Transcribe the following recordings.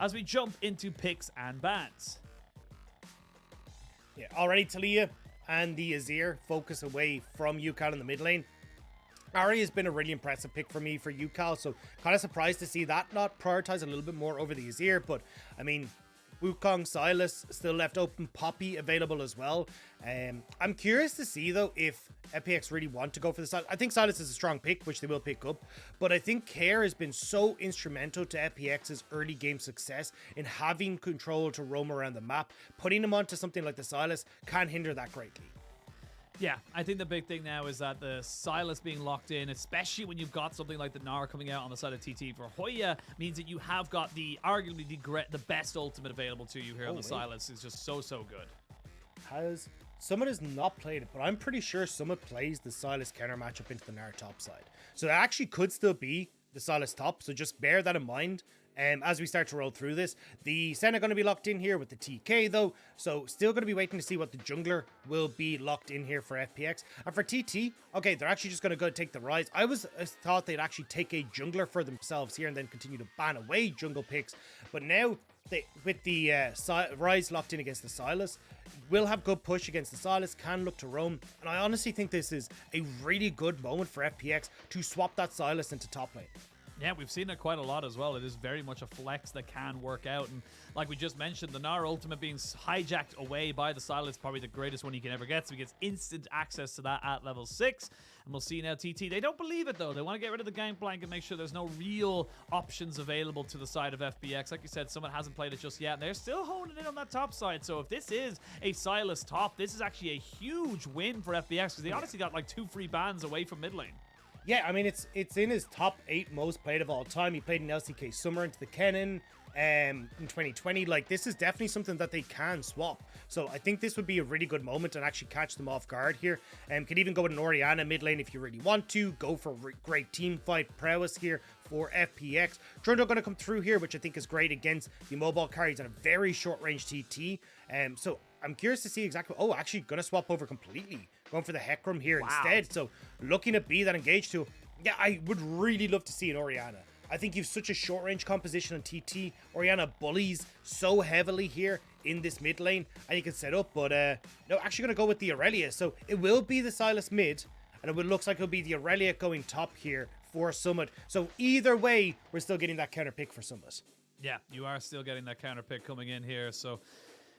as we jump into picks and bans. Yeah, already Talia and the Azir focus away from Yukal in the mid lane. Ahri has been a really impressive pick for me for Yukal, so kind of surprised to see that not prioritized a little bit more over the Azir, but I mean, Wukong, Sylas still left open, Poppy available as well. I'm curious to see though if FPX really want to go for the Sylas. I think Sylas is a strong pick, which they will pick up, but I think Care has been so instrumental to FPX's early game success in having control to roam around the map. Putting him onto something like the Sylas can hinder that greatly. Yeah, I think the big thing now is that the Sylas being locked in, especially when you've got something like the Gnar coming out on the side of TT for Hoya, means that you have got arguably the best ultimate available to you here on the Sylas. It's just so good. Summit has not played it, but I'm pretty sure Summit plays the Sylas counter matchup into the Gnar top side. So that actually could still be the Sylas top, so just bear that in mind. As we start to roll through this, the Senna going to be locked in here with the TK though, so still going to be waiting to see what the jungler will be locked in here for FPX. And for TT, okay, they're actually just going to go take the Rise. I thought they'd actually take a jungler for themselves here and then continue to ban away jungle picks, but now with the Rise locked in against the Sylas, will have good push against the Sylas, can look to roam, and I honestly think this is a really good moment for FPX to swap that Sylas into top lane. Yeah, we've seen it quite a lot as well. It is very much a flex that can work out. And like we just mentioned, the Gnar ultimate being hijacked away by the Sylas, probably the greatest one he can ever get. So he gets instant access to that at level 6. And we'll see now TT. They don't believe it, though. They want to get rid of the Gangplank and make sure there's no real options available to the side of FPX. Like you said, someone hasn't played it just yet. And they're still honing in on that top side. So if this is a Sylas top, this is actually a huge win for FPX because they honestly got like 2 free bans away from mid lane. Yeah, I mean, it's in his top 8 most played of all time. He played in LCK Summer into the Kennen in 2020. Like, this is definitely something that they can swap. So I think this would be a really good moment and actually catch them off guard here. Could even go with an Orianna mid lane if you really want to. Go for great team fight prowess here for FPX. Trundle going to come through here, which I think is great against the mobile carries and a very short range TT. So I'm curious to see exactly... Oh, actually going to swap over completely. Going for the Hecarim here instead. So looking to be that engaged too. Yeah, I would really love to see an Orianna. I think you've such a short range composition on TT. Orianna bullies so heavily here in this mid lane. And you can set up, but no, actually going to go with the Aurelia. So it will be the Sylas mid. And it looks like it'll be the Aurelia going top here for Summit. So either way, we're still getting that counter pick for Summit. Yeah, you are still getting that counter pick coming in here. So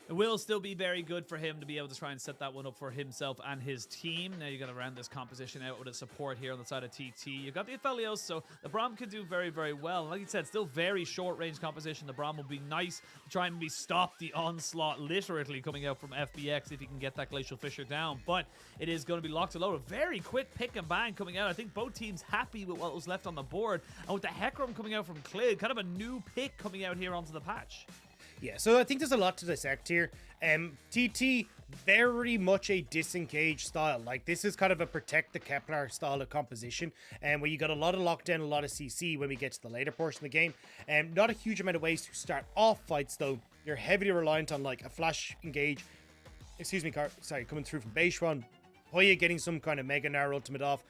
it will still be very good for him to be able to try and set that one up for himself and his team. Now you got to round this composition out with a support here on the side of TT. You've got the Aphelios, so the Braum can do very, very well. Like you said, still very short-range composition. The Braum will be nice to try and stop the onslaught literally coming out from FPX if he can get that Glacial Fissure down. But it is going to be locked and loaded. Very quick pick and bang coming out. I think both teams happy with what was left on the board. And with the Hecarim coming out from Clid, kind of a new pick coming out here onto the patch. Yeah, so I think there's a lot to dissect here. TT, very much a disengaged style. Like, this is kind of a protect the Kepler style of composition, where you got a lot of lockdown, a lot of CC when we get to the later portion of the game. Not a huge amount of ways to start off fights, though. You're heavily reliant on, like, a flash engage. Excuse me, sorry, coming through from Beishuan. Hoya getting some kind of Mega Gnar ultimate off.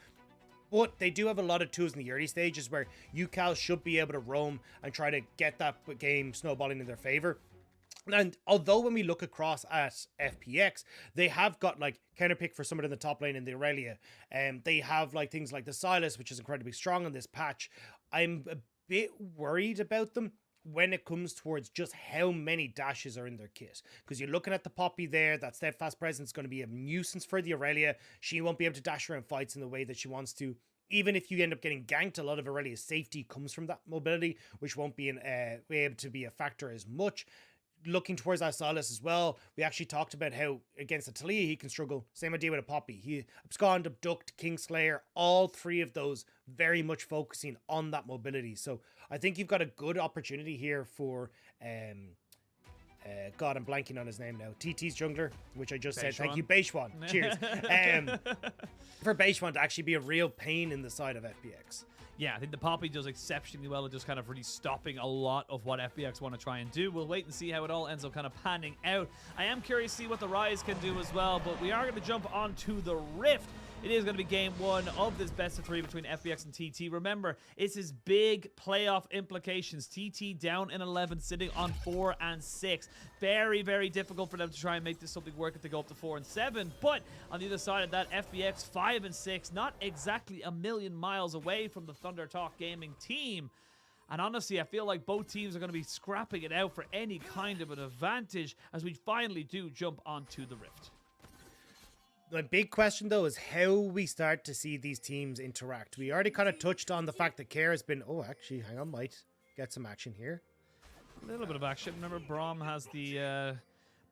But they do have a lot of tools in the early stages where Yukal should be able to roam and try to get that game snowballing in their favor. And although when we look across at FPX, they have got like counterpick for someone in the top lane in the Aurelia. They have like things like the Sylas, which is incredibly strong on this patch. I'm a bit worried about them when it comes towards just how many dashes are in their kit. Because you're looking at the Poppy there, that steadfast presence is going to be a nuisance for the Aurelia. She won't be able to dash around fights in the way that she wants to. Even if you end up getting ganked, a lot of Aurelia's safety comes from that mobility, which won't be able to be a factor as much. Looking towards that Sylas as well, we actually talked about how against a Talia he can struggle. Same idea with a Poppy. He abscond, abduct, Kingslayer, all 3 of those very much focusing on that mobility. So I think you've got a good opportunity here for God, I'm blanking on his name now. TT's jungler, which I just said. Thank you, Beishuan. Cheers. For Beishuan to actually be a real pain in the side of FPX. Yeah, I think the Poppy does exceptionally well at just kind of really stopping a lot of what FPX want to try and do. We'll wait and see how it all ends up kind of panning out. I am curious to see what the Rise can do as well, but we are going to jump onto the Rift It is going to be game 1 of this best of 3 between FPX and TT. Remember, it's his big playoff implications. TT down in 11, sitting on 4 and 6. Very, very difficult for them to try and make this something work if they go up to 4 and 7. But on the other side of that, FPX 5 and 6, not exactly a million miles away from the Thunder Talk Gaming team. And honestly, I feel like both teams are going to be scrapping it out for any kind of an advantage as we finally do jump onto the Rift. The big question, though, is how we start to see these teams interact. We already kind of touched on the fact that Care has been... Oh, actually, hang on, might get some action here. A little bit of action. Remember, Braum has the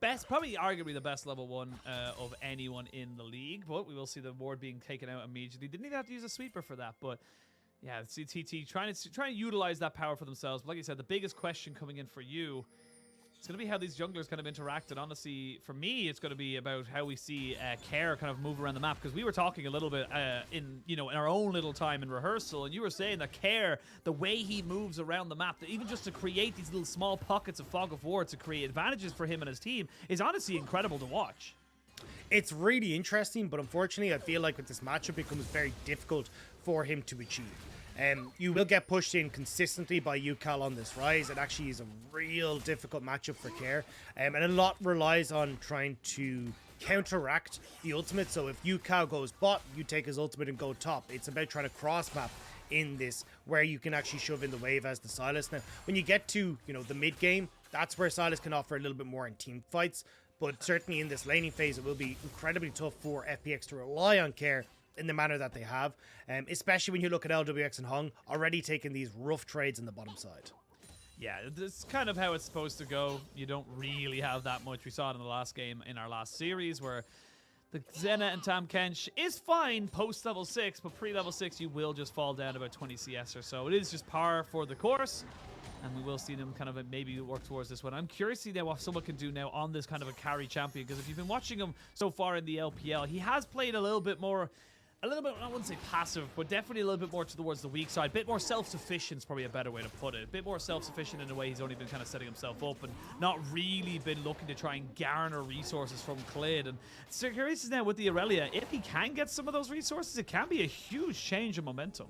best, probably arguably the best level 1 of anyone in the league. But we will see the ward being taken out immediately. Didn't even have to use a sweeper for that, but... Yeah, TT trying to utilize that power for themselves. But like I said, the biggest question coming in for you, it's going to be how these junglers kind of interact. And honestly, for me, it's going to be about how we see Care kind of move around the map. Because we were talking a little bit in our own little time in rehearsal, and you were saying that Care, the way he moves around the map, even just to create these little small pockets of fog of war to create advantages for him and his team, is honestly incredible to watch. It's really interesting, but unfortunately, I feel like with this matchup, it becomes very difficult for him to achieve. You will get pushed in consistently by UCal on this rise. It actually is a real difficult matchup for Care. And a lot relies on trying to counteract the ultimate. So if UCal goes bot, you take his ultimate and go top. It's about trying to cross map in this, where you can actually shove in the wave as the Sylas. Now, when you get to, the mid game, that's where Sylas can offer a little bit more in team fights. But certainly in this laning phase, it will be incredibly tough for FPX to rely on Care in the manner that they have, especially when you look at LWX and Hung already taking these rough trades in the bottom side. Yeah, it's kind of how it's supposed to go. You don't really have that much. We saw it in the last game in our last series where the Xena and Tam Kench is fine post level 6, but pre level 6 you will just fall down about 20 CS or so. It is just par for the course. And we will see them kind of maybe work towards this one. I'm curious to see now what someone can do now on this kind of a carry champion, because if you've been watching him so far in the LPL, he has played a little bit, I wouldn't say passive, but definitely a little bit more towards the weak side. A bit more self-sufficient is probably a better way to put it. A bit more self-sufficient in a way he's only been kind of setting himself up and not really been looking to try and garner resources from Clid. And so curious now with the Aurelia, if he can get some of those resources, it can be a huge change in momentum.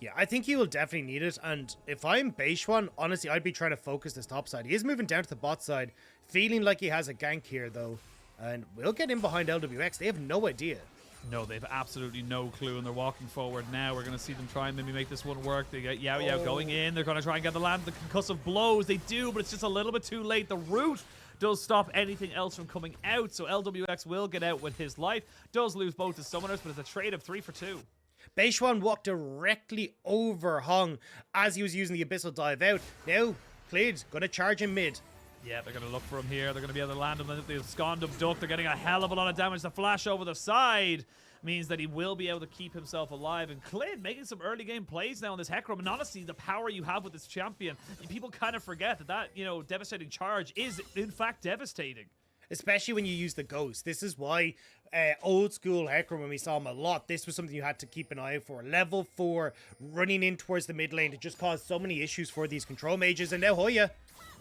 Yeah, I think he will definitely need it, and if I'm Day1, honestly, I'd be trying to focus this top side. He is moving down to the bot side, feeling like he has a gank here, though, and we'll get in behind LWX. They have no idea. No, they have absolutely no clue, and they're walking forward now. We're going to see them try and maybe make this one work. They get Yao going in. They're going to try and get the concussive blows. They do, but it's just a little bit too late. The root does stop anything else from coming out, so LWX will get out with his life. Does lose both his summoners, but it's a trade of 3 for 2. Day1 walked directly over Hung as he was using the Abyssal Dive out. Now, Clid gonna charge him mid. Yeah, they're going to look for him here. They're going to be able to land him with the Scondum Duck. They're getting a hell of a lot of damage. The flash over the side means that he will be able to keep himself alive. And Clid making some early game plays now on this Hecarim. And honestly, the power you have with this champion, people kind of forget that devastating charge is, in fact, devastating. Especially when you use the Ghost. This is why old school Hecarim, when we saw him a lot, this was something you had to keep an eye out for. Level 4, running in towards the mid lane to just cause so many issues for these control mages. And now Hoya.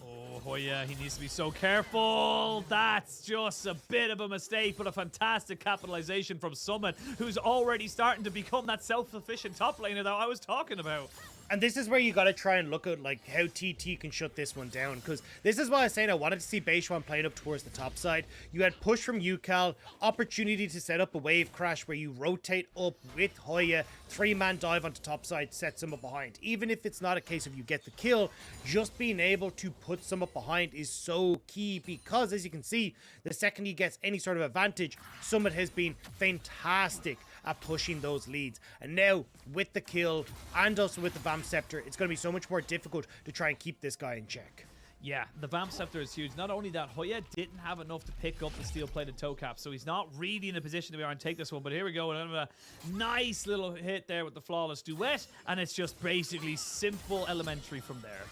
Oh, Hoya, he needs to be so careful. That's just a bit of a mistake, but a fantastic capitalization from Summit, who's already starting to become that self-sufficient top laner that I was talking about. And this is where you got to try and look at how TT can shut this one down, because this is why I was saying I wanted to see Day1 playing up towards the top side. You had push from UCal, opportunity to set up a wave crash where you rotate up with Hoya, 3-man dive onto top side, sets him up behind. Even if it's not a case of you get the kill, just being able to put some up behind is so key, because as you can see, the second he gets any sort of advantage, Summit has been fantastic at pushing those leads. And now, with the kill, and also with the Vamp Scepter, it's going to be so much more difficult to try and keep this guy in check. Yeah, the Vamp Scepter is huge. Not only that, Hoya didn't have enough to pick up the steel-plated toe cap, so he's not really in a position to be able to take this one. But here we go, a nice little hit there with the Flawless Duet, and it's just basically simple elementary from there.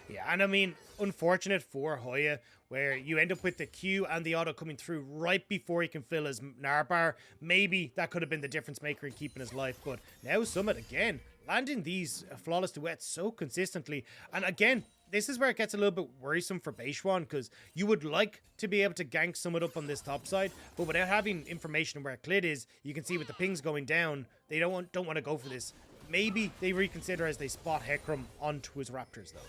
Yeah, and I mean, unfortunate for Hoya, where you end up with the Q and the auto coming through right before he can fill his Narbar. Maybe that could have been the difference maker in keeping his life, but now Summit again landing these flawless duets so consistently. And again, this is where it gets a little bit worrisome for Day1, because you would like to be able to gank someone up on this top side, but without having information where Clid is, you can see with the pings going down, they don't want to go for this. Maybe they reconsider as they spot Hecarim onto his Raptors, though.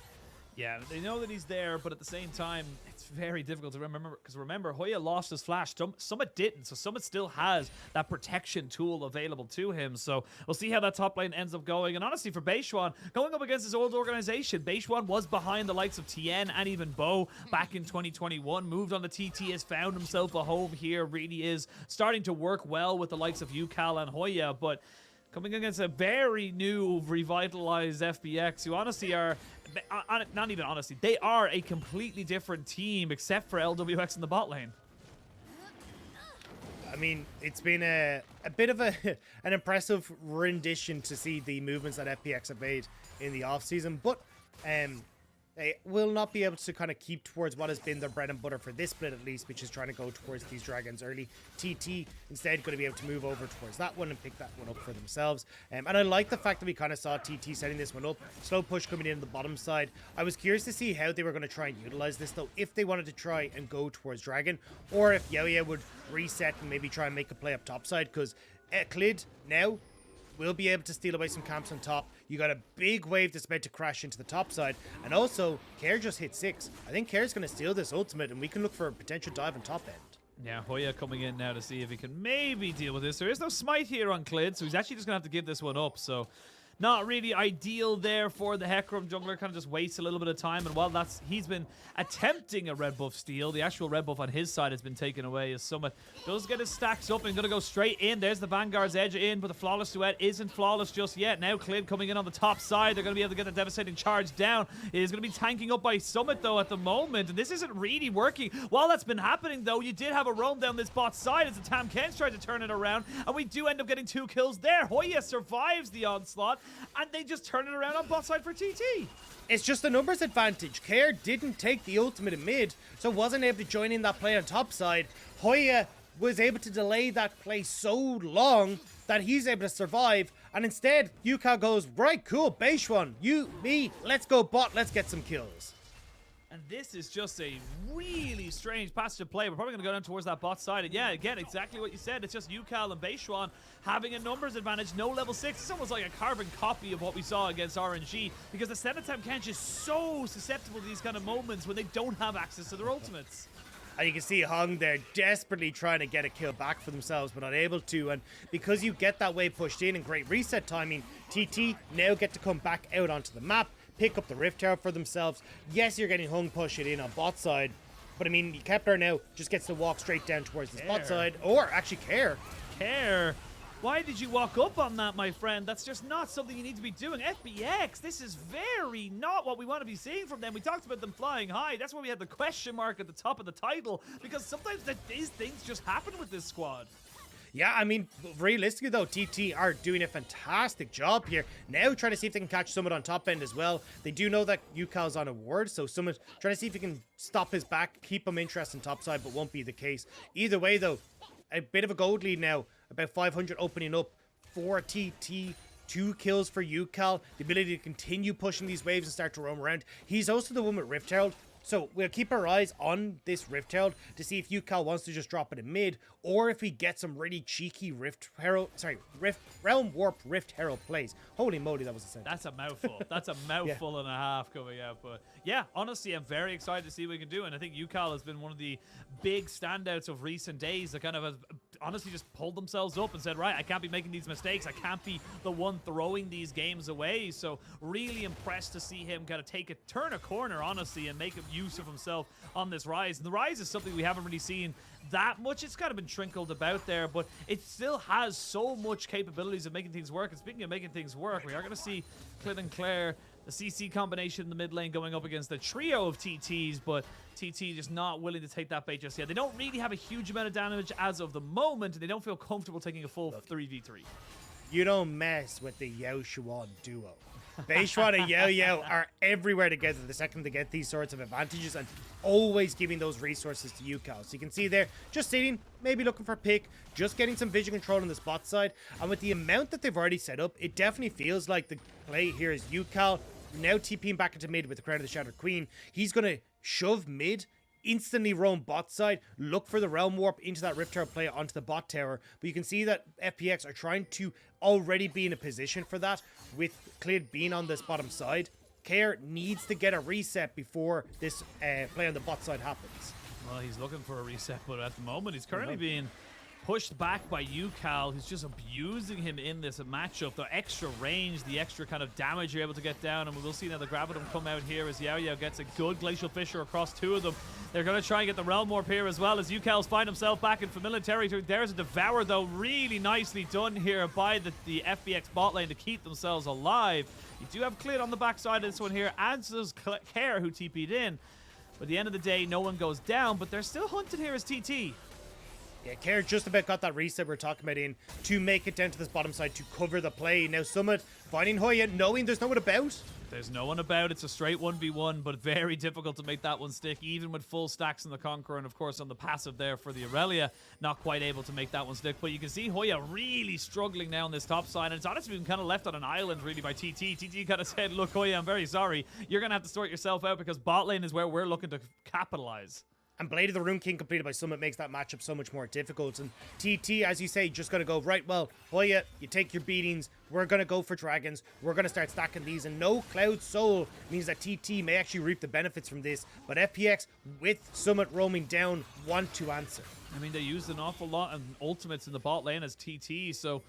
Yeah, they know that he's there, but at the same time, it's very difficult to remember, because remember, Hoya lost his flash. Summit didn't, so Summit still has that protection tool available to him. So we'll see how that top lane ends up going. And honestly, for Day1, going up against his old organization, Day1 was behind the likes of Tien and even Bo back in 2021. Moved on to TT, has found himself a home here, really is starting to work well with the likes of UCal and Hoya, but coming against a very new, revitalized FPX, who honestly are, not even honestly, they are a completely different team, except for LWX in the bot lane. I mean, it's been a bit of an impressive rendition to see the movements that FPX have made in the offseason, but they will not be able to kind of keep towards what has been their bread and butter for this split, at least, which is trying to go towards these dragons early. TT instead going to be able to move over towards that one and pick that one up for themselves. And I like the fact that we kind of saw TT setting this one up. Slow push coming in the bottom side. I was curious to see how they were going to try and utilize this, though, if they wanted to try and go towards dragon, or if Yoya would reset and maybe try and make a play up top side, because Clid now will be able to steal away some camps on top. You got a big wave that's meant to crash into the top side. And also, Care just hit 6. I think Care's going to steal this ultimate, and we can look for a potential dive on top end. Yeah, Hoya coming in now to see if he can maybe deal with this. There is no smite here on Clid, so he's actually just going to have to give this one up. So not really ideal there for the Hecarim jungler. Kind of just wastes a little bit of time. And while he's been attempting a red buff steal, the actual red buff on his side has been taken away as Summit does get his stacks up and going to go straight in. There's the Vanguard's edge in, but the flawless duet isn't flawless just yet. Now Clid coming in on the top side. They're going to be able to get the devastating charge down. It is going to be tanking up by Summit, though, at the moment. And this isn't really working. While that's been happening, though, you did have a roam down this bot side as the Tam Ken's tried to turn it around. And we do end up getting 2 kills there. Hoya survives the onslaught, and they just turn it around on bot side for TT. It's just a numbers advantage. Care didn't take the ultimate in mid, so wasn't able to join in that play on top side. Hoya was able to delay that play so long that he's able to survive, and instead, UCal goes, right, cool, Day1, you, me, let's go bot, let's get some kills. And this is just a really strange passage of play. We're probably going to go down towards that bot side. And yeah, again, exactly what you said. It's just UCal and Day1 having a numbers advantage. No level 6. It's almost like a carbon copy of what we saw against RNG. Because the Senatam Kench is so susceptible to these kind of moments when they don't have access to their ultimates. And you can see Hung there desperately trying to get a kill back for themselves, but not able to. And because you get that wave pushed in and great reset timing, TT now get to come back out onto the map, pick up the Rift Tower for themselves. Yes, you're getting Hung push it in on bot side, but I mean, Kepler now just gets to walk straight down towards this bot side, or actually Care. Why did you walk up on that, my friend? That's just not something you need to be doing. FPX, this is very not what we want to be seeing from them. We talked about them flying high. That's why we had the question mark at the top of the title, because sometimes these things just happen with this squad. Yeah, I mean, realistically though, TT are doing a fantastic job here. Now trying to see if they can catch Summit on top end as well. They do know that UCal's on a ward, so Summit trying to see if he can stop his back, keep him interested in top side, but won't be the case. Either way though, a bit of a gold lead now, about 500 opening up for TT. 2 kills for UCal, the ability to continue pushing these waves and start to roam around. He's also the one with Rift Herald, so we'll keep our eyes on this Rift Herald to see if UCal wants to just drop it in mid, or if we get some really cheeky Realm Warp Rift Herald plays. Holy moly, that was a sentence. That's a mouthful. That's a mouthful and a half coming out. But yeah, honestly, I'm very excited to see what we can do. And I think UCal has been one of the big standouts of recent days that kind of has honestly just pulled themselves up and said, right, I can't be making these mistakes. I can't be the one throwing these games away. So really impressed to see him kind of turn a corner, honestly, and make use of himself on this Rise. And the Rise is something we haven't really seen that much. It's kind of been trickled about there, but it still has so much capabilities of making things work. And speaking of making things work, we are going to see Clid and Claire, the CC combination in the mid lane, going up against the trio of TTs, but TT just not willing to take that bait just yet. They don't really have a huge amount of damage as of the moment, and they don't feel comfortable taking a full 3v3. You don't mess with the Yao Shuan duo. Day1 and Yao are everywhere together the second they get these sorts of advantages, and always giving those resources to UCal. So you can see there, just sitting, maybe looking for a pick, just getting some vision control on the spot side. And with the amount that they've already set up, it definitely feels like the play here is UCal now TPing back into mid with the Crown of the Shattered Queen. He's going to shove mid, instantly roam bot side, look for the Realm Warp into that Rift Tower play onto the bot tower. But you can see that FPX are trying to already be in a position for that, with Clid being on this bottom side. Care needs to get a reset before this play on the bot side happens. Well, he's looking for a reset, but at the moment he's currently being pushed back by UCal, who's just abusing him in this matchup. The extra range, the extra kind of damage you're able to get down, and we will see now the Gravitum come out here as Yao Yao gets a good Glacial Fissure across two of them. They're going to try and get the Realm Warp here as well, as UCal's find himself back in familiar territory. There's a Devour, though, really nicely done here by the FPX bot lane to keep themselves alive. You do have Clid on the backside of this one here, as does Care, who TP'd in. But at the end of the day, no one goes down, but they're still hunted here as TT. Yeah, Care just about got that reset we're talking about in to make it down to this bottom side to cover the play. Now Summit finding Hoya, knowing there's no one about. There's no one about. It's a straight 1v1, but very difficult to make that one stick, even with full stacks in the Conqueror, and of course on the passive there for the Aurelia, not quite able to make that one stick. But you can see Hoya really struggling now on this top side, and it's honestly been kind of left on an island really by TT. TT kind of said, look Hoya, I'm very sorry. You're going to have to sort yourself out, because bot lane is where we're looking to capitalize. And Blade of the Rune King completed by Summit makes that matchup so much more difficult. And TT, as you say, just going to go, right, well, Hoya, you take your beatings. We're going to go for dragons. We're going to start stacking these. And no Cloud Soul means that TT may actually reap the benefits from this. But FPX, with Summit roaming down, want to answer. I mean, they used an awful lot of ultimates in the bot lane as TT, so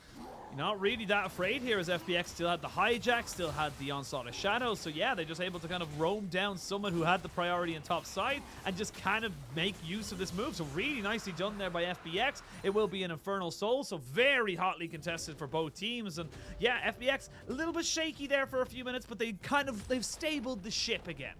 you're not really that afraid here, as FPX still had the hijack, still had the onslaught of shadows. So yeah, they're just able to kind of roam down someone who had the priority in top side and just kind of make use of this move. So really nicely done there by FPX. It will be an Infernal Soul, so very hotly contested for both teams. And yeah, FPX a little bit shaky there for a few minutes, but they've stabled the ship again.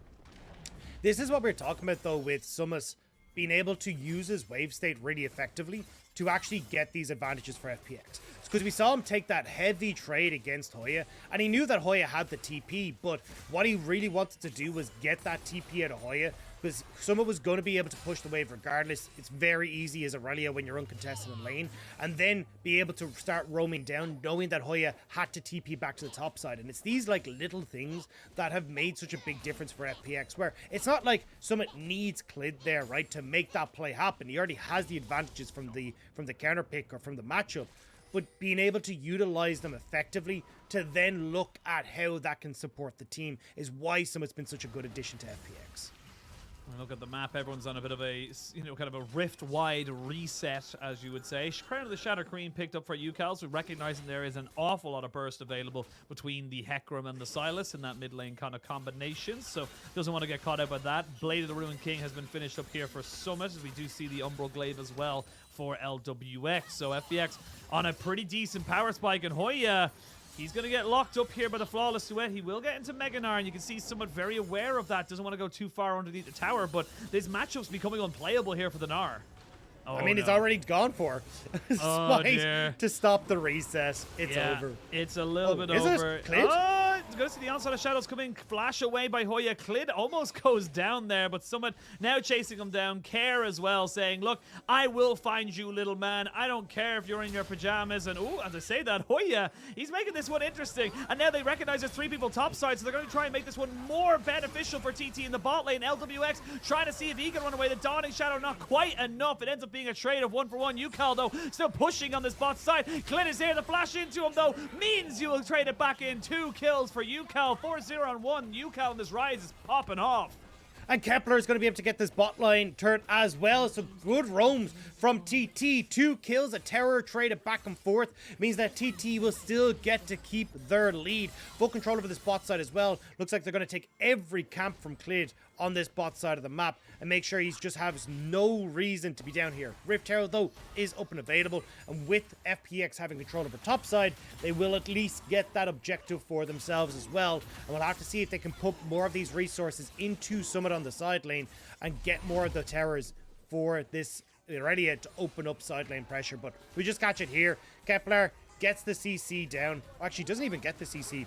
This is what we're talking about though, with Summit being able to use his wave state really effectively to actually get these advantages for FPX. Because we saw him take that heavy trade against Hoya, and he knew that Hoya had the TP, but what he really wanted to do was get that TP out of Hoya, because someone was going to be able to push the wave regardless. It's very easy as Aurelia when you're uncontested in lane, and then be able to start roaming down, knowing that Hoya had to TP back to the top side. And it's these like little things that have made such a big difference for FPX, where it's not like Summit needs Clid there, right, to make that play happen. He already has the advantages from the counter pick or from the matchup. But being able to utilize them effectively to then look at how that can support the team is why Summit's been such a good addition to FPX. Look at the map, everyone's on a bit of a, kind of a rift-wide reset, as you would say. Crown of the Shattered Queen picked up for UCal, so recognizing there is an awful lot of burst available between the Hecarim and the Silas in that mid lane kind of combination, so doesn't want to get caught out by that. Blade of the Ruined King has been finished up here for Summit, as we do see the Umbral Glaive as well for LWX. So FPX on a pretty decent power spike, and Hoya, he's going to get locked up here by the Flawless Duet. He will get into Mega Gnar, and you can see Summit very aware of that. Doesn't want to go too far underneath the tower, but this matchup's becoming unplayable here for the Gnar. Oh, I mean, no. It's already gone for. Oh, dear. To stop the reset. It's over. It's a little bit is over. It? Clid? Oh, it's going to see the onslaught of shadows come in. Flash away by Hoya. Clid almost goes down there, but Summit now chasing him down. Care as well, saying, look, I will find you, little man. I don't care if you're in your pajamas. And, oh, as I say that, Hoya, he's making this one interesting. And now they recognize there's three people topside, so they're going to try and make this one more beneficial for TT in the bot lane. LWX trying to see if he can run away. The Dawning Shadow, not quite enough. It ends up being a trade of 1-for-1. UCal, though, still pushing on this bot side. Clint is here. The flash into him, though, means you will trade it back in. 2 kills for UCal. 4-0 on 1. UCal in this rise is popping off. And Kepler is going to be able to get this bot line turn as well. So good roams from TT. 2 kills, a terror traded back and forth. Means that TT will still get to keep their lead. Full control over this bot side as well. Looks like they're going to take every camp from Clid on this bot side of the map and make sure he just has no reason to be down here. Rift Tower, though, is up and available. And with FPX having control over top side, they will at least get that objective for themselves as well. And we'll have to see if they can put more of these resources into Summit on the side lane and get more of the towers for this Aurelia to open up side lane pressure. But we just catch it here. Kepler gets the CC down. Actually, doesn't even get the CC.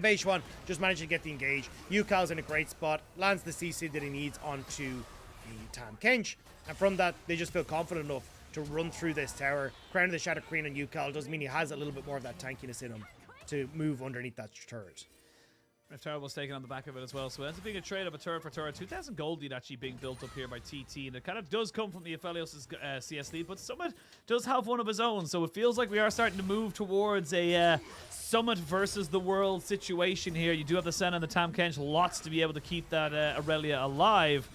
Day1 just managed to get the engage. UCal's in a great spot, lands the CC that he needs onto the Tam Kench, and from that they just feel confident enough to run through this tower. Crown of the Shattered Queen on UCal does mean he has a little bit more of that tankiness in him to move underneath that turret. Rift Tower was taken on the back of it as well, so it ends up being a trade of a turret for turret. 2,000 gold lead actually being built up here by TT, and it kind of does come from the Aphelios' CS lead, but Summit does have one of his own, so it feels like we are starting to move towards a Summit versus the world situation here. You do have the Senna and the Tahm Kench, lots to be able to keep that Aurelia alive.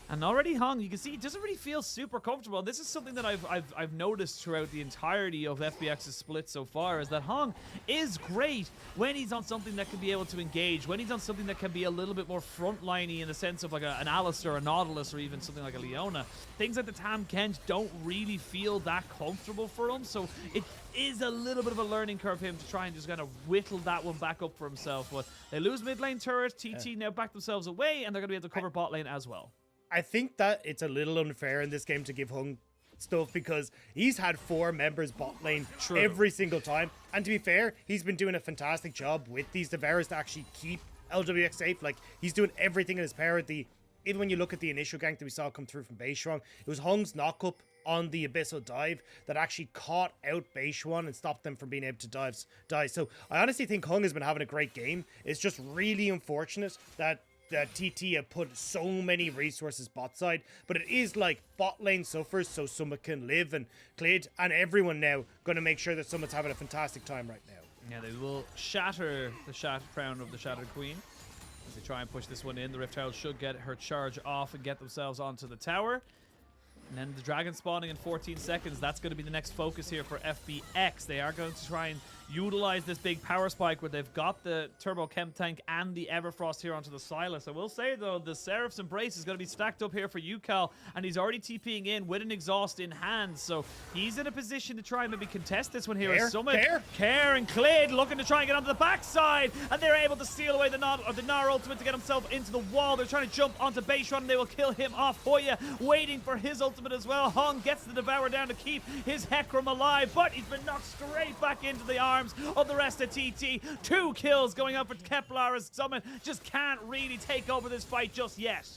And already Hung, you can see, he doesn't really feel super comfortable. This is something that I've noticed throughout the entirety of FPX's split so far, is that Hung is great when he's on something that can be able to engage, when he's on something that can be a little bit more frontliney in the sense of like an Alistar, a Nautilus, or even something like a Leona. Things like the Tahm Kench don't really feel that comfortable for him, so it is a little bit of a learning curve for him to try and just kind of whittle that one back up for himself. But they lose mid lane turret, TT now back themselves away, and they're going to be able to cover bot lane as well. I think that it's a little unfair in this game to give Hung stuff because he's had 4 members bot lane every single time. And to be fair, he's been doing a fantastic job with these Devouras to actually keep LWX safe. Like, he's doing everything in his power. Even when you look at the initial gank that we saw come through from Beishuang, it was Hung's knock-up on the Abyssal dive that actually caught out Beishuang and stopped them from being able to die. So I honestly think Hung has been having a great game. It's just really unfortunate that TT have put so many resources bot side, but it is like bot lane suffers so Summit can live, and Clid and everyone now going to make sure that Summit's having a fantastic time right now. Yeah, they will shatter the crown of the Shattered Queen as they try and push this one in. The Rift Herald should get her charge off and get themselves onto the tower. And then the dragon spawning in 14 seconds. That's going to be the next focus here for FPX. They are going to try and utilize this big power spike where they've got the Turbo Chem Tank and the Everfrost here onto the Silas. I will say, though, the Seraph's Embrace is going to be stacked up here for UCal, and he's already TPing in with an exhaust in hand. So he's in a position to try and maybe contest this one here. Care and Clid looking to try and get onto the backside, and they're able to steal away the Gnar ultimate to get himself into the wall. They're trying to jump onto Beishuang, and they will kill him off. Hoya waiting for his ultimate as well. Hung gets the Devourer down to keep his Hecarim alive, but he's been knocked straight back into the arms of the rest of TT. 2 kills going up for Kepler as Summit just can't really take over this fight just yet.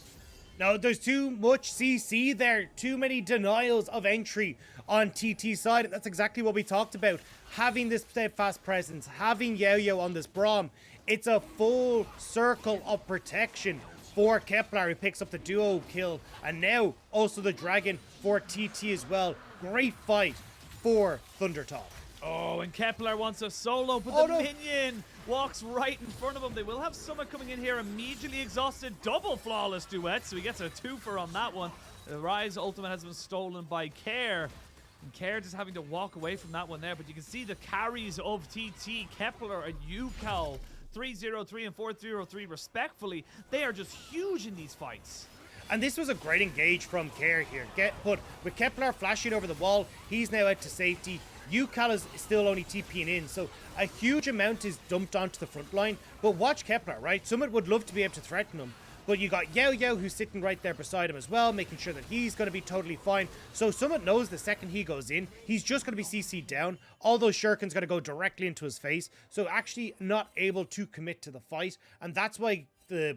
No, there's too much CC there. Too many denials of entry on TT side. That's exactly what we talked about. Having this steadfast presence, having Yo-Yo on this Braum, it's a full circle of protection for Kepler, who picks up the duo kill, and now also the dragon for TT as well. Great fight for Thundertop. Oh, and Kepler wants a solo, but the minion walks right in front of him. They will have Summit coming in here, immediately exhausted, double flawless duet, so he gets a 2-for on that one. The Rise ultimate has been stolen by Care. And Care just having to walk away from that one there, but you can see the carries of TT, Kepler and UCal, 3-0-3 and 4-0-3 respectfully. They are just huge in these fights. And this was a great engage from Care here. But with Kepler flashing over the wall, he's now out to safety. UCal is still only TPing in, so a huge amount is dumped onto the front line. But watch Kepler, right? Summit would love to be able to threaten him, but you got Yo-Yo who's sitting right there beside him as well, making sure that he's going to be totally fine. So Summit knows the second he goes in, he's just going to be CC'd down. All those shurikens going to go directly into his face, so actually not able to commit to the fight, and that's why the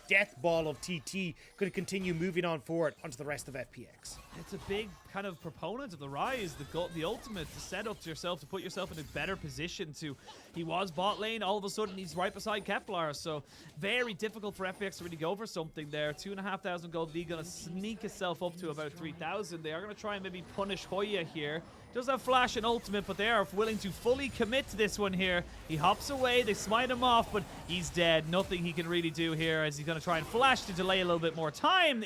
death ball of TT going to continue moving on forward onto the rest of FPX. It's a big kind of proponent of the Rise, the ultimate, to set up to yourself, to put yourself in a better position to... He was bot lane, all of a sudden he's right beside Kepler, so very difficult for FPX to really go for something there. 2,500 gold lead, going to sneak itself up to about 3,000. They are going to try and maybe punish Hoya here. Does have flash and ultimate, but they are willing to fully commit to this one here. He hops away, they smite him off, but he's dead. Nothing he can really do here as he's going to try and flash to delay a little bit more time.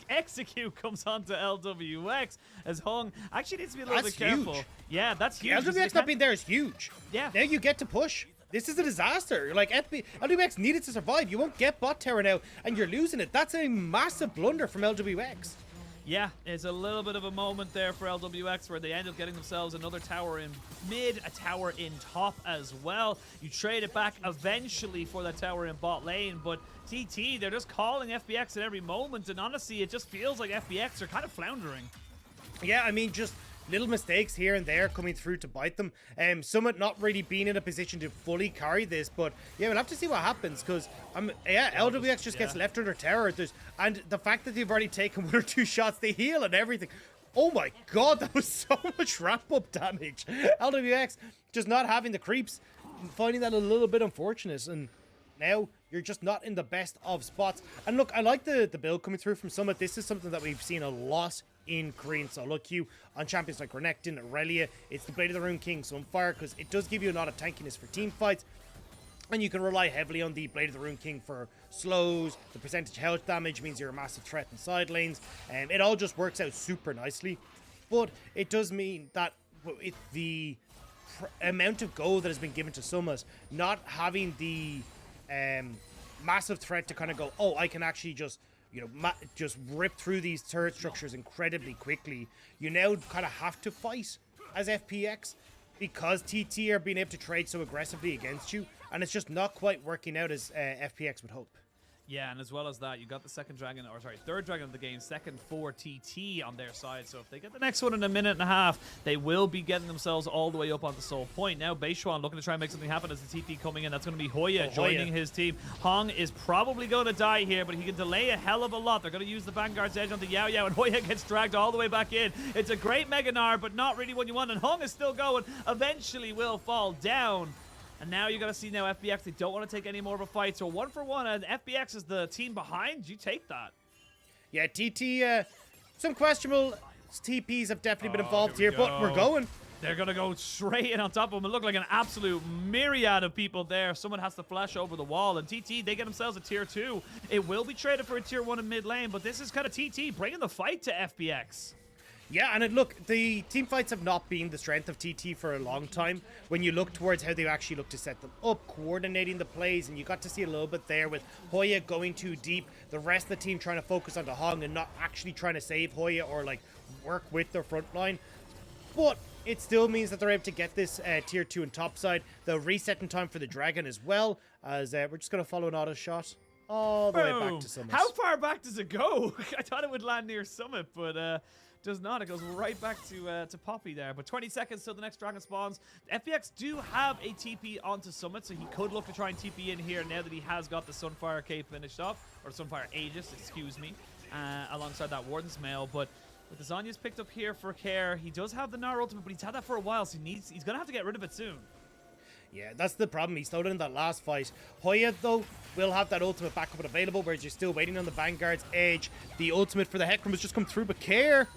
Execute comes onto LWX as Hung actually needs to be a little bit careful. Yeah, that's huge. LWX not being there is huge. Yeah. Now you get to push. This is a disaster. Like, LWX needed to survive. You won't get bot tower now, and you're losing it. That's a massive blunder from LWX. Yeah, it's a little bit of a moment there for LWX where they end up getting themselves another tower in mid, a tower in top as well. You trade it back eventually for that tower in bot lane, but TT, they're just calling FPX at every moment, and honestly, it just feels like FPX are kind of floundering. Yeah, I mean, just little mistakes here and there coming through to bite them. Summit not really being in a position to fully carry this, but yeah, we'll have to see what happens, because LWX just gets left under terror. And the fact that they've already taken 1 or 2 shots, they heal and everything. Oh my god, that was so much ramp-up damage. LWX just not having the creeps, finding that a little bit unfortunate. And now, you're just not in the best of spots. And look, I like the build coming through from Summit. This is something that we've seen a lot in Korean solo queue on champions like Renekton, Aurelia. It's the Blade of the Rune King, Sunfire, because it does give you a lot of tankiness for team fights. And you can rely heavily on the Blade of the Rune King for slows. The percentage health damage means you're a massive threat in side lanes. It all just works out super nicely. But it does mean that the amount of gold that has been given to Summit, not having the massive threat to kind of go, oh, I can actually just, you know, just rip through these turret structures incredibly quickly. You now kind of have to fight as FPX because TT are being able to trade so aggressively against you, and it's just not quite working out as FPX would hope. Yeah, and as well as that, you got the third dragon of the game, second for TT on their side. So if they get the next one in a minute and a half, they will be getting themselves all the way up onto Soul Point. Now, Beishuan looking to try and make something happen as the TP coming in. That's going to be Hoya joining his team. Hong is probably going to die here, but he can delay a hell of a lot. They're going to use the Vanguard's edge onto Yao Yao, and Hoya gets dragged all the way back in. It's a great Mega Gnar, but not really what you want, and Hong is still going. Eventually will fall down. And now you got to see now FPX, they don't want to take any more of a fight. So 1-for-1, and FPX is the team behind. You take that. Yeah, TT, some questionable TPs have definitely been involved here, but we're going. They're going to go straight in on top of them. It looked like an absolute myriad of people there. Someone has to flash over the wall. And TT, they get themselves a tier 2. It will be traded for a tier 1 in mid lane, but this is kind of TT bringing the fight to FPX. Yeah, and look, the team fights have not been the strength of TT for a long time. When you look towards how they actually look to set them up, coordinating the plays, and you got to see a little bit there with Hoya going too deep, the rest of the team trying to focus on the Hong and not actually trying to save Hoya or like work with their front line. But it still means that they're able to get this tier 2 in top side. The resetting time for the Dragon as well, as we're just going to follow an auto shot all the way back to Summit. How far back does it go? I thought it would land near Summit, but does not. It goes right back to Poppy there. But 20 seconds till the next dragon spawns. FPX do have a TP onto Summit, so he could look to try and TP in here now that he has got the Sunfire cape finished off. Or Sunfire Aegis, excuse me. Alongside that Warden's Mail. But with the Zonya's picked up here for Care, he does have the Gnar ultimate, but he's had that for a while, so he's going to have to get rid of it soon. Yeah, that's the problem. He slowed in that last fight. Hoya, though, will have that ultimate backup and available, whereas you're still waiting on the Vanguard's edge. The ultimate for the Hecarim has just come through, but Care.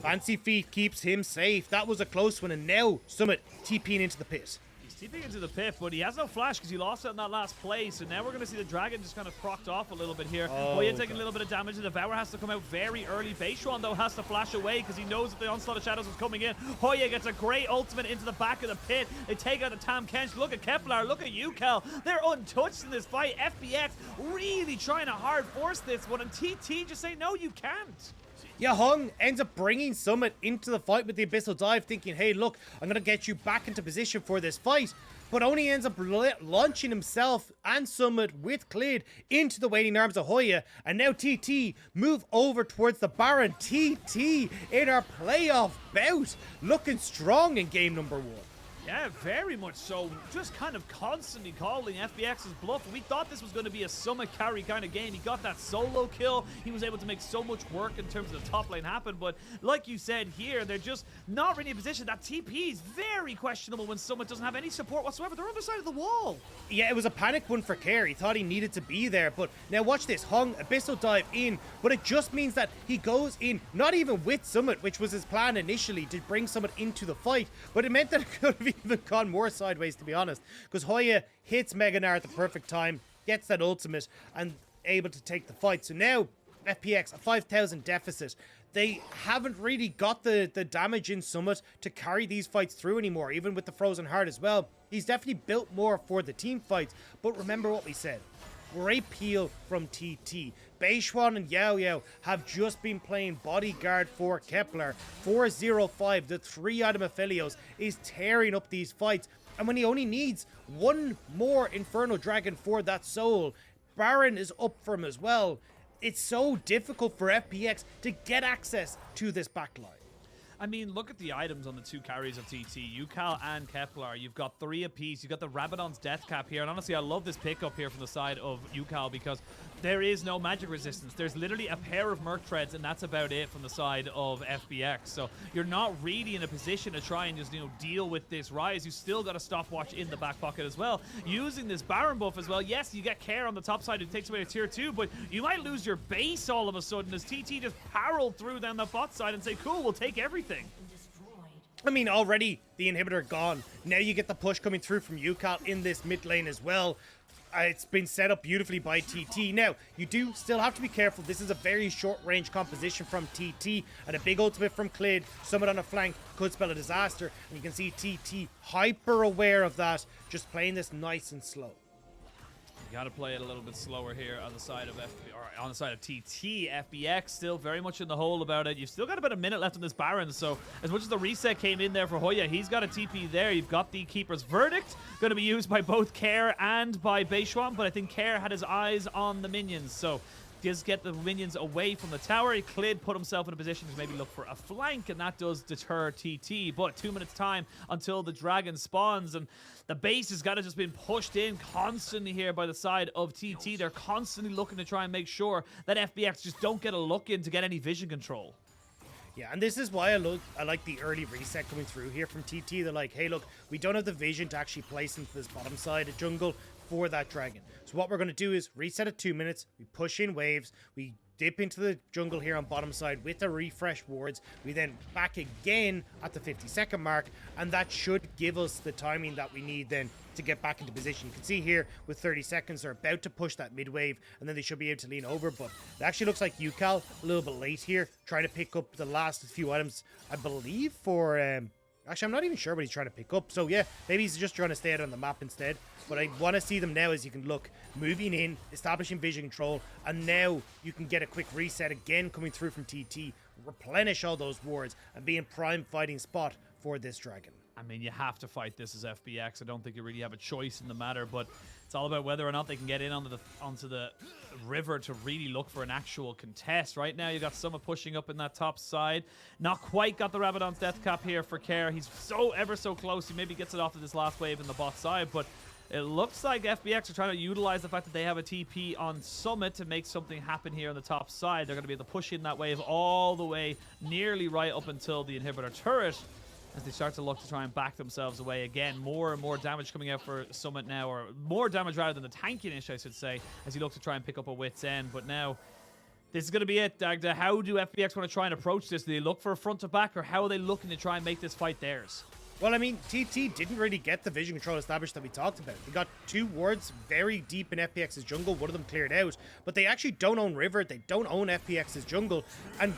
Fancy Feet keeps him safe. That was a close one, and now Summit TPing into the pit. He's TPing into the pit, but he has no flash because he lost it in that last play. So now we're going to see the Dragon just kind of procced off a little bit here. Hoya taking a little bit of damage. The Devour has to come out very early. Beishuan, though, has to flash away because he knows that the Onslaught of Shadows is coming in. Hoya gets a great ultimate into the back of the pit. They take out the Tam Kench. Look at Kepler. Look at UCal. They're untouched in this fight. FPX really trying to hard force this one, and TT just say, no, you can't. Yeah, Hong ends up bringing Summit into the fight with the Abyssal Dive, thinking, hey, look, I'm going to get you back into position for this fight. But only ends up launching himself and Summit with Clid into the waiting arms of Hoya. And now TT move over towards the Baron. TT in our playoff bout, looking strong in game number 1. Yeah, very much so. Just kind of constantly calling FPX's bluff. We thought this was going to be a Summit carry kind of game. He got that solo kill. He was able to make so much work in terms of the top lane happen. But like you said here, they're just not really in position. That TP is very questionable when Summit doesn't have any support whatsoever. They're on the side of the wall. Yeah, it was a panic one for Care. He thought he needed to be there. But now watch this. Hong Abyssal Dive in. But it just means that he goes in, not even with Summit, which was his plan initially, to bring Summit into the fight. But it meant that it could have even gone more sideways, to be honest, because Hoya hits Mega Gnar at the perfect time, gets that ultimate, and able to take the fight. So now FPX a 5,000 deficit. They haven't really got the damage in Summit to carry these fights through anymore, even with the Frozen Heart as well. He's definitely built more for the team fights, but remember what we said. Great peel from TT. Beishuan and Yao Yao have just been playing bodyguard for Kepler. 405, the 3-item Aphelios, is tearing up these fights. And when he only needs one more Inferno Dragon for that soul, Baron is up for him as well. It's so difficult for FPX to get access to this backline. I mean, look at the items on the two carries of TT. UCal and Kepler. You've got 3 apiece. You've got the Rabadon's Death Cap here. And honestly, I love this pickup here from the side of UCal because there is no magic resistance. There's literally a pair of Merc Treads, and that's about it from the side of FPX. So you're not really in a position to try and just, you know, deal with this Rise. You still got a stopwatch in the back pocket as well. Using this Baron buff as well, yes, you get Care on the top side who takes away a tier 2, but you might lose your base all of a sudden as TT just barreled through down the bot side and say, cool, we'll take everything. I mean, already the inhibitor gone. Now you get the push coming through from UCAL in this mid lane as well. It's been set up beautifully by TT. Now, you do still have to be careful. This is a very short-range composition from TT, and a big ultimate from Clid. Summit on a flank could spell a disaster, and you can see TT hyper aware of that, just playing this nice and slow. You got to play it a little bit slower here on the side of on the side of TT. FPX still very much in the hole about it. You've still got about a minute left on this Baron, so as much as the reset came in there for Hoya, he's got a TP there. You've got the Keeper's Verdict, going to be used by both Care and by Beishuan, but I think Care had his eyes on the minions, so just get the minions away from the tower. Clid put himself in a position to maybe look for a flank, and that does deter TT. But 2 minutes time until the dragon spawns, and the base has got to just been pushed in constantly here by the side of TT. They're constantly looking to try and make sure that FPX just don't get a look in to get any vision control. Yeah, and this is why I like the early reset coming through here from TT. They're like, hey, look, we don't have the vision to actually place into this bottom side of jungle for that dragon. So what we're going to do is reset at 2 minutes. We push in waves. We dip into the jungle here on bottom side with the refresh wards. We then back again at the 50-second mark, and that should give us the timing that we need then to get back into position. You can see here with 30 seconds, they're about to push that mid wave, and then they should be able to lean over, but it actually looks like UCAL a little bit late here, trying to pick up the last few items, I believe, for... Actually, I'm not even sure what he's trying to pick up. So, yeah, maybe he's just trying to stay out on the map instead. But I want to see them now, as you can look, moving in, establishing vision control, and now you can get a quick reset again coming through from TT, replenish all those wards, and be in prime fighting spot for this dragon. I mean, you have to fight this as FPX. I don't think you really have a choice in the matter, but it's all about whether or not they can get in onto the river to really look for an actual contest. Right now, you got Summit pushing up in that top side. Not quite got the Rabadon's death cap here for Care. He's ever so close. He maybe gets it off to this last wave in the bot side, but it looks like FPX are trying to utilize the fact that they have a TP on Summit to make something happen here on the top side. They're going to be able to push in that wave all the way nearly right up until the inhibitor turret, as they start to look to try and back themselves away again. More and more damage coming out for Summit now, or more damage rather than the tankiness, I should say, as you look to try and pick up a wit's end. But now, this is going to be it, Dagda. How do FPX want to try and approach this? Do they look for a front to back, or how are they looking to try and make this fight theirs? Well, I mean, TT didn't really get the vision control established that we talked about. They got 2 wards very deep in FPX's jungle. One of them cleared out. But they actually don't own river. They don't own FPX's jungle. And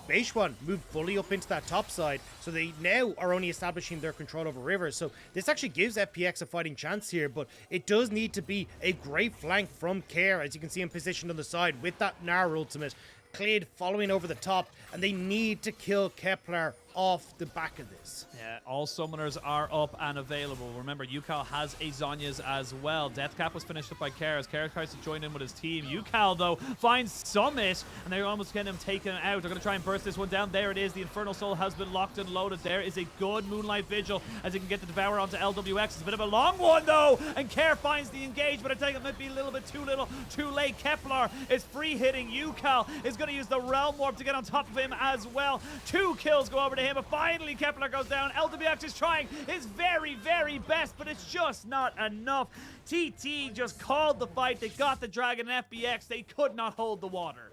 Beishuan moved fully up into that top side. So they now are only establishing their control over river. So this actually gives FPX a fighting chance here. But it does need to be a great flank from Care, as you can see him positioned on the side with that Gnar ultimate. Clid following over the top, and they need to kill Kepler off the back of this. Yeah, all summoners are up and available. Remember, UCAL has a Zhonya's as well. Deathcap was finished up by Care as Care tries to join in with his team. UCAL, though, finds Summit, and they're almost getting him taken out. They're going to try and burst this one down. There it is. The Infernal Soul has been locked and loaded. There is a good Moonlight Vigil as he can get the Devourer onto LWX. It's a bit of a long one, though, and Care finds the engage, but I think it might be a little bit too late. Kepler is free hitting. UCAL is going to use the Realm Warp to get on top of him as well. 2 kills go over to him, but finally Kepler goes down. LWX is trying his very, very best, but it's just not enough. TT just called the fight. They got the dragon and FPX. They could not hold the water.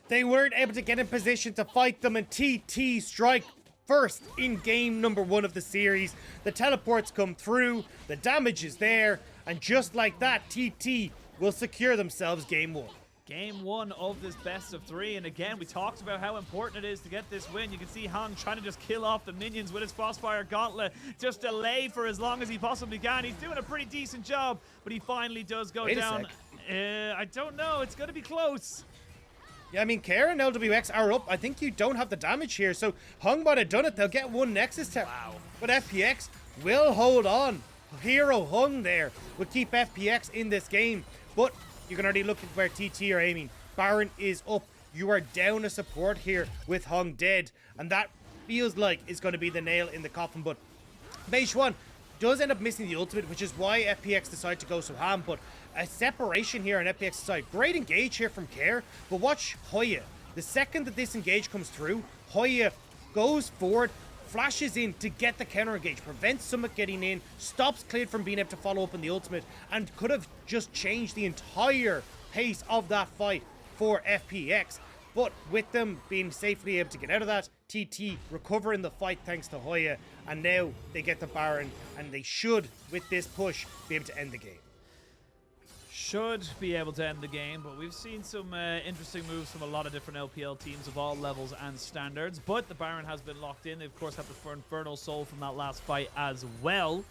They weren't able to get in position to fight them, and TT strike first in game number 1 of the series. The teleports come through, the damage is there, and just like that, TT will secure themselves game 1. Game 1 of this best of 3, and again, we talked about how important it is to get this win. You can see Hung trying to just kill off the minions with his Frostfire Gauntlet, just delay for as long as he possibly can. He's doing a pretty decent job, but he finally does go down. I don't know, it's going to be close. Yeah, I mean, Care and LWX are up. I think you don't have the damage here, so Hung might have done it. They'll get 1 Nexus tap. Wow. But FPX will hold on. Hero Hung there will keep FPX in this game, but you can already look at where TT are aiming. Baron is up. You are down a support here with Hung dead. And that feels like it's going to be the nail in the coffin. But Beishuan does end up missing the ultimate, which is why FPX decide to go so ham. But a separation here on FPX's side. Great engage here from Care, but watch Hoya. The second that this engage comes through, Hoya goes forward, flashes in to get the counter engage, prevents Summit getting in, stops Clid from being able to follow up on the ultimate, and could have just changed the entire pace of that fight for FPX. But with them being safely able to get out of that, TT recovering the fight thanks to Hoya, and now they get the Baron, and they should, with this push, be able to end the game. Should be able to end the game, but we've seen some interesting moves from a lot of different LPL teams of all levels and standards. But the Baron has been locked in. They, of course, have the Infernal Soul from that last fight as well.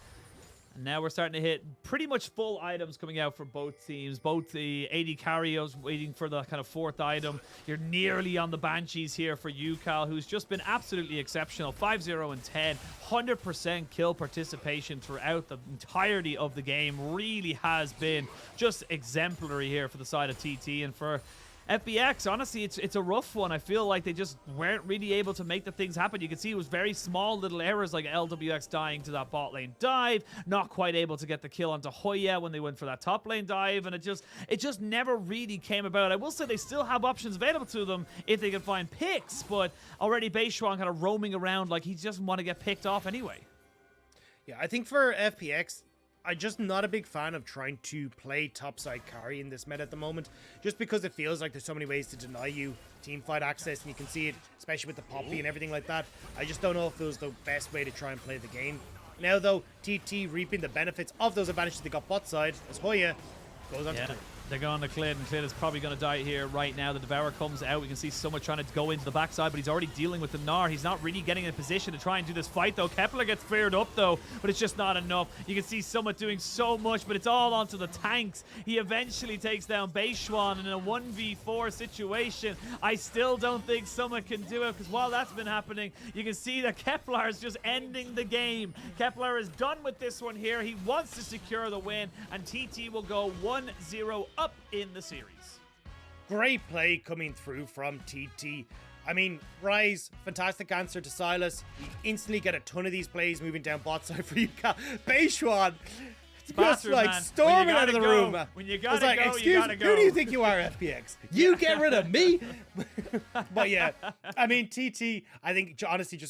And now we're starting to hit pretty much full items coming out for both teams. Both the AD Carrios waiting for the kind of fourth item. You're nearly on the Banshees here for you, Cal, who's just been absolutely exceptional. 5-0 and 10, 100% kill participation throughout the entirety of the game. Really has been just exemplary here for the side of TT. And for FPX, honestly, it's a rough one. I feel like they just weren't really able to make the things happen. You can see it was very small little errors like LWX dying to that bot lane dive, not quite able to get the kill onto Hoya when they went for that top lane dive, and it just never really came about. I will say they still have options available to them if they can find picks, but already Beishuan kind of roaming around like he doesn't want to get picked off anyway. Yeah, I think for FPX, I'm just not a big fan of trying to play topside carry in this meta at the moment, just because it feels like there's so many ways to deny you team fight access, and you can see it, especially with the Poppy and everything like that. I just don't know if it was the best way to try and play the game. Now, though, TT reaping the benefits of those advantages they got bot side, as Hoya goes on to Clid. They're going to Clid, and Clid is probably going to die here right now. The Devourer comes out. We can see Summit trying to go into the backside, but he's already dealing with the Gnar. He's not really getting in a position to try and do this fight, though. Kepler gets cleared up, though, but it's just not enough. You can see Summit doing so much, but it's all onto the tanks. He eventually takes down Beishuan in a 1v4 situation. I still don't think Summit can do it, because while that's been happening, you can see that Kepler is just ending the game. Kepler is done with this one here. He wants to secure the win, and TT will go 1-0 up in the series. Great play coming through from TT. I mean, Rise, fantastic answer to Silas. You instantly get a ton of these plays moving down bot side for you. Beishuan, just like storming out of the room. When you gotta like, go, you gotta go. Who do you think you are, FPX? You get rid of me? But yeah, I mean, TT, I think honestly just